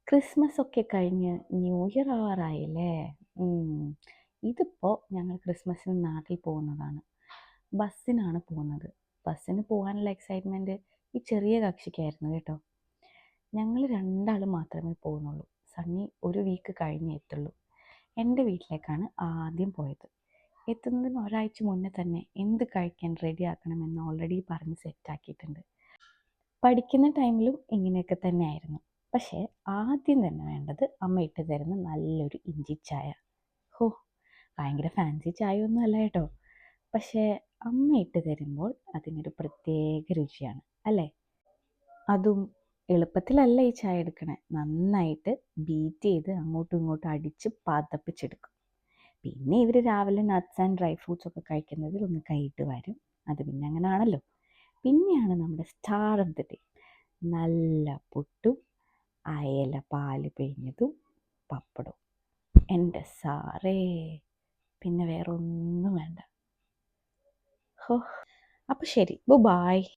Christmas ഒക്കെ കഴിഞ്ഞ് new year ആവാറായില്ലേ? ഉം. ഇതിപ്പോൾ ഞങ്ങൾ ക്രിസ്മസിന് നാട്ടിൽ പോകുന്നതാണ്. ബസ്സിനാണ് പോകുന്നത്. ബസ്സിന് പോകാനുള്ള എക്സൈറ്റ്മെൻറ്റ് ഈ ചെറിയ കക്ഷിക്കായിരുന്നു കേട്ടോ. ഞങ്ങൾ രണ്ടാളും മാത്രമേ പോകുന്നുള്ളൂ. സണ്ണി ഒരു വീക്ക് കഴിഞ്ഞേ എത്തുള്ളൂ. എൻ്റെ വീട്ടിലേക്കാണ് ആദ്യം പോയത്. എത്തുന്നതിന് ഒരാഴ്ച മുന്നേ തന്നെ എന്ത് കഴിക്കാൻ റെഡിയാക്കണമെന്ന് ഓൾറെഡി പറഞ്ഞ് സെറ്റാക്കിയിട്ടുണ്ട്. പഠിക്കുന്ന ടൈമിലും ഇങ്ങനെയൊക്കെ തന്നെയായിരുന്നു. പക്ഷേ ആദ്യം തന്നെ വേണ്ടത് അമ്മ ഇട്ട് തരുന്ന നല്ലൊരു ഇഞ്ചി ചായ. ഹോ, ഭയങ്കര ഫാൻസി ചായയൊന്നും അല്ല കേട്ടോ. പക്ഷേ അമ്മ ഇട്ട് തരുമ്പോൾ അതിനൊരു പ്രത്യേക രുചിയാണ് അല്ലേ? അതും എളുപ്പത്തിലല്ല ഈ ചായ എടുക്കണേ. നന്നായിട്ട് ബീറ്റ് ചെയ്ത് അങ്ങോട്ടും ഇങ്ങോട്ടും അടിച്ച് പതപ്പിച്ചെടുക്കും. പിന്നെ ഇവർ രാവിലെ നട്ട്സ് ആൻഡ് ഡ്രൈ ഫ്രൂട്ട്സ് ഒക്കെ കഴിക്കുന്നതിൽ ഒന്ന് കൈയിട്ട് വരും. അത് പിന്നെ അങ്ങനെ ആണല്ലോ. പിന്നെയാണ് നമ്മുടെ സ്റ്റാർ ഓഫ് ദി ഡേ, നല്ല പുട്ടും അയല പാല് പിഴിഞ്ഞതും പപ്പടവും. എൻ്റെ സാറേ, പിന്നെ വേറെ ഒന്നും വേണ്ട. ഹോ, അപ്പോൾ ശരി, ബൈ.